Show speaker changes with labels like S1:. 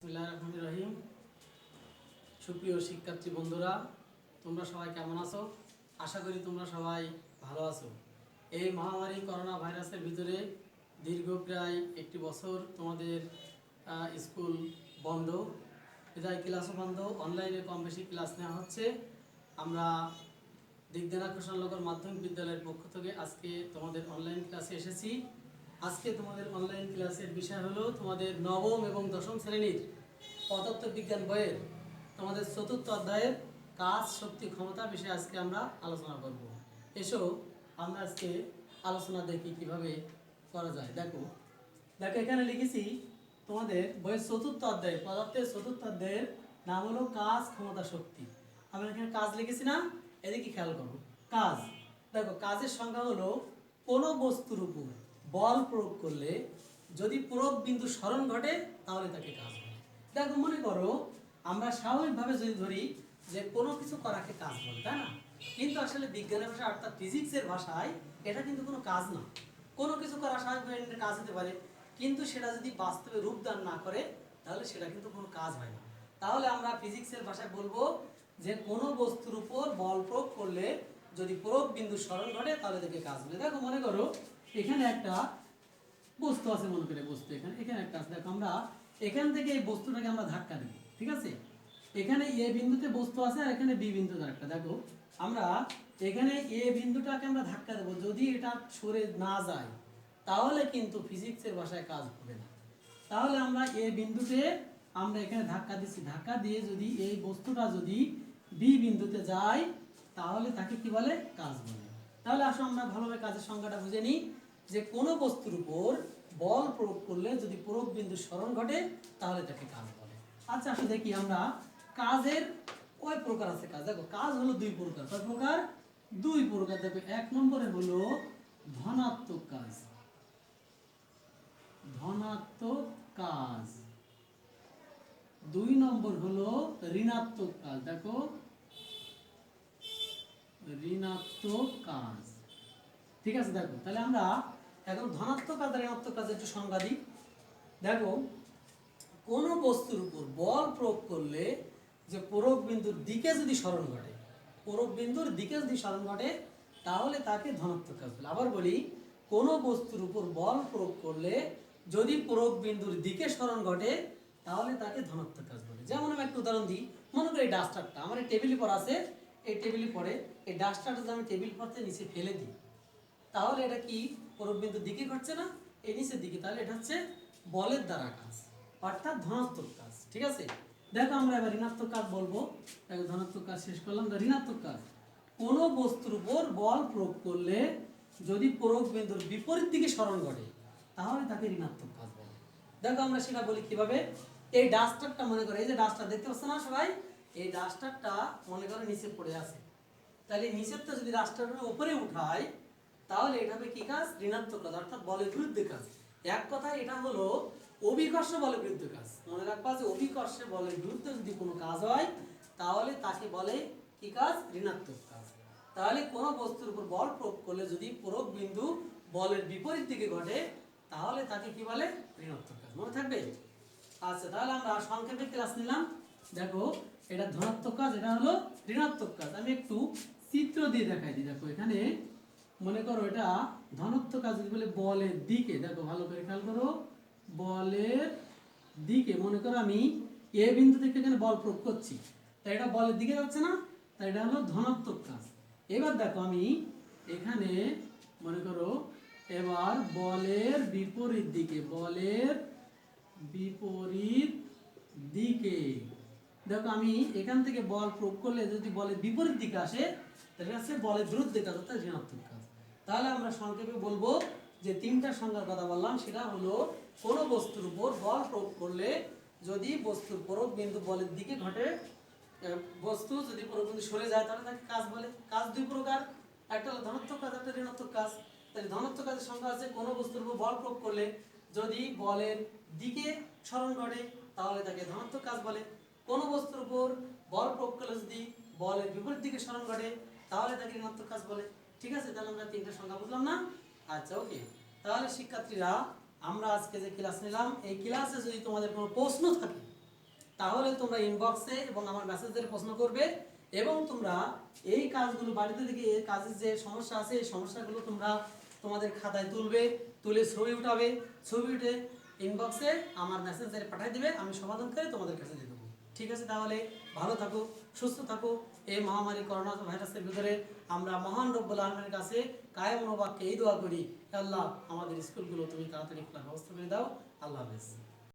S1: বিসমিল্লাহির রহমানির রহিম। সুপ্রিয় শিক্ষার্থী বন্ধুরা, তোমরা সবাই কেমন আছো? আশা করি তোমরা সবাই ভালো আছো। এই মহামারী করোনা ভাইরাসের ভিতরে দীর্ঘ প্রায় একটি বছর তোমাদের স্কুল বন্ধ, বিদায় ক্লাসও বন্ধ, অনলাইনে কম বেশি ক্লাস নেওয়া হচ্ছে। আমরা দিগদেনা কৃষ্ণনগর মাধ্যমিক বিদ্যালয়ের পক্ষ থেকে আজকে তোমাদের অনলাইন ক্লাসে এসেছি। আজকে তোমাদের অনলাইন ক্লাসের বিষয় হলো তোমাদের নবম এবং দশম শ্রেণীর পদার্থবিজ্ঞান বইয়ের তোমাদের চতুর্থ অধ্যায়ের কাজ, শক্তি, ক্ষমতা বিষয়ে আজকে আমরা আলোচনা করব। এসো আমরা আজকে আলোচনা দেখি কিভাবে করা যায়। দেখো এখানে লিখেছি তোমাদের বইয়ের চতুর্থ অধ্যায়, পদার্থের চতুর্থ অধ্যায়ের নাম হলো কাজ, ক্ষমতা, শক্তি। আমরা এখানে কাজ লিখেছি না? এদিকে খেয়াল করো। কাজ, দেখো কাজের সংজ্ঞা হলো কোনো বস্তুর উপর বল প্রয়োগ করলে যদি প্রয়োগ বিন্দু স্মরণ ঘটে তাহলে তাকে কাজ বলে। দেখো মনে করো আমরা স্বাভাবিকভাবে যদি ধরি যে কোনো কিছু করাকে কাজ বলে, তাই না? কিন্তু আসলে বিজ্ঞানের ভাষা অর্থাৎ ফিজিক্সের ভাষায় এটা কিন্তু কোনো কাজ না। কোনো কিছু করা স্বাভাবিকভাবে কাজ হতে পারে, কিন্তু সেটা যদি বাস্তবে রূপদান না করে তাহলে সেটা কিন্তু কোনো কাজ হয় না। তাহলে আমরা ফিজিক্সের ভাষায় বলবো যে কোনো বস্তুর উপর বল প্রয়োগ করলে যদি প্রয়োগ বিন্দু স্মরণ ঘটে তাহলে তাকে কাজ বলে। দেখো মনে করো এখানে একটা বস্তু আছে, মনে করে বস্তু এখানে একটা আছে। দেখো আমরা এখান থেকে এই বস্তুটাকে আমরা ধাক্কা দেব, ঠিক আছে? এখানে এ বিন্দুতে বস্তু আছে আর এখানে বি বিন্দুতে একটা। দেখো আমরা এখানে এ বিন্দুটাকে আমরা ধাক্কা দেব, যদি এটা সরে না যায় তাহলে কিন্তু ফিজিক্সের ভাষায় কাজ হবে না। তাহলে আমরা এ বিন্দুতে আমরা এখানে ধাক্কা দিচ্ছি, ধাক্কা দিয়ে যদি এই বস্তুটা যদি বি বিন্দুতে যায় তাহলে তাকে কি বলে? কাজ বলে। তাহলে আসলে আমরা ভালোভাবে কাজের সংজ্ঞাটা বুঝে নিই যে কোনো বস্তুর উপর বল প্রয়োগ করলে যদি প্রয়োগ বিন্দু স্মরণ ঘটে তাহলে তাকে কাজ বলে। আচ্ছা আসলে দেখি আমরা কাজের কয় প্রকার আছে। কাজ দেখো কাজ হলো দুই প্রকার। কয় প্রকার? দুই প্রকার। দেখো এক নম্বরে হলো ধনাত্মক কাজ, ধনাত্মক কাজ। দুই নম্বর হলো ঋণাত্মক কাজ। দেখো ঋণাত্মক কাজ, ঠিক আছে? দেখো তাহলে আমরা এখন ধনাত্মক কাজ আর ঋণাত্মক কাজের একটু সংজ্ঞা দিই। দেখো কোনো বস্তুর উপর বল প্রয়োগ করলে যে প্রয়োগ বিন্দুর দিকে যদি স্মরণ ঘটে, প্রয়োগ বিন্দুর দিকে যদি স্মরণ ঘটে তাহলে তাকে ধনাত্মক কাজ বলে। আবার বলি, কোনো বস্তুর উপর বল প্রয়োগ করলে যদি প্রয়োগ বিন্দুর দিকে স্মরণ ঘটে তাহলে তাকে ধনাত্মক কাজ বলে। যেমন আমি একটা উদাহরণ দিই। মনে করি এই ডাস্টারটা আমার এই টেবিলের পর আছে, এই টেবিলের পরে এই ডাস্টারটা যদি আমি টেবিল পড়তে নিচে ফেলে দিই তাহলে এটা কি প্রয়োগ বিন্দুর দিকে ঘটছে না, এই নিচের দিকে। তাহলে এটা হচ্ছে বলের দ্বারা কাজ, অর্থাৎ ধনাত্মক কাজ, ঠিক আছে? দেখো আমরা এবার ঋণাত্মক কাজ বলবো। দেখো ধনাত্মক কাজ শেষ করলাম। ঋণাত্মক কাজ কোনো বস্তুর উপর বল প্রয়োগ করলে যদি প্রয়োগ বিন্দুর বিপরীত দিকে স্মরণ ঘটে তাহলে তাকে ঋণাত্মক কাজ বলে। দেখো আমরা সেটা বলি কিভাবে। এই ডাস্টারটা মনে করো, এই যে ডাস্টার দেখতে পাচ্ছ না সবাই, এই ডাস্টারটা মনে করো নিচে পড়ে আছে। তাহলে নিচেরটা যদি ডাস্টারের উপরে উঠায় তাহলে এটা হবে কি কাজ? ঋণাত্মক কাজ, অর্থাৎ বলের বিরুদ্ধে কাজ। এক কথায় এটা হলো অভিকর্ষ বলের বিরুদ্ধে কাজ। মনে রাখবা যে অভিকর্ষে বলের বিরুদ্ধে যদি কোনো কাজ হয় তাহলে তাকে বলে কি কাজ? ঋণাত্মক কাজ। তাহলে কোনো বস্তুর উপর বল প্রয়োগ করলে যদি প্রয়োগ বিন্দু বলের বিপরীত দিকে ঘটে তাহলে তাকে কি বলে? ঋণাত্মক কাজ। মনে থাকবে? আচ্ছা তাহলে আমরা সংক্ষেপে ক্লাস নিলাম। দেখো এটা ধনাত্মক কাজ, এটা হলো ঋণাত্মক কাজ। আমি একটু চিত্র দিয়ে দেখাই দিই। দেখো এখানে মনে করো এটা ধনাত্মক কাজ বলে বলের দিকে। দেখো ভালো করে খেয়াল করো, বলের দিকে। মনে করো আমি এ বিন্দু থেকে এখানে বল প্রয়োগ করছি, তাই এটা বলের দিকে যাচ্ছে না, তাই এটা হলো ধনাত্মক কাজ। এবার দেখো আমি এখানে মনে করো এবার বলের বিপরীত দিকে, বলের বিপরীত দিকে দেখো আমি এখান থেকে বল প্রয়োগ করলে যদি বলের বিপরীত দিকে আসে তাহলে আছে বলের বিরুদ্ধে কাজ, অর্থাৎ ঋণাত্মক কাজ। তাহলে আমরা সংক্ষেপে বলবো যে তিনটা সংজ্ঞার কথা বললাম, সেটা হলো কোনো বস্তুর উপর বল প্রয়োগ করলে যদি বস্তুর প্রয়োগ বিন্দু বলের দিকে ঘটে, বস্তু যদি প্রয়োগ বিন্দু সরে যায় তাহলে তাকে কাজ বলে। কাজ দুই প্রকার, একটা হলো ধনাত্মক কাজ, একটা ঋণাত্মক কাজ। তাহলে ধনাত্মক কাজের সংজ্ঞা আছে কোনো বস্তুর উপর বল প্রয়োগ করলে যদি বলের দিকে স্মরণ ঘটে তাহলে তাকে ধনাত্মক কাজ বলে। কোনো বস্তুর উপর বল প্রয়োগ করলে যদি বলের বিপরীত দিকে স্মরণ ঘটে তাহলে তাকে ঋণাত্মক কাজ বলে। ঠিক আছে? তাহলে আমরা তিনটা সংজ্ঞা বুঝলাম না? আচ্ছা ওকে। তাহলে শিক্ষার্থীরা আমরা আজকে যে ক্লাস নিলাম এই ক্লাসে যদি তোমাদের কোনো প্রশ্ন থাকে তাহলে তোমরা ইনবক্সে এবং আমার মেসেজের প্রশ্ন করবে, এবং তোমরা এই কাজগুলো বাড়িতে থেকে এই কাজের যে সমস্যা আছে এই সমস্যাগুলো তোমরা তোমাদের খাতায় তুলবে, তুলে ছবি উঠাবে, ছবি উঠে ইনবক্সে আমার মেসেজের পাঠিয়ে দিবে, আমি সমাধান করে তোমাদের কাছে দিয়ে দেবো। ঠিক আছে, তাহলে ভালো থাকো, সুস্থ থাকো। এই মহামারী করোনা ভাইরাসের ভিতরে আমরা মহান রব্বুল আলামিনের কাছে কায়েম বাক্যে এই দোয়া করি, আল্লাহ আমাদের স্কুলগুলো তুমি তাড়াতাড়ি খোলার ব্যবস্থা করে দাও। আল্লাহ হাফেজ।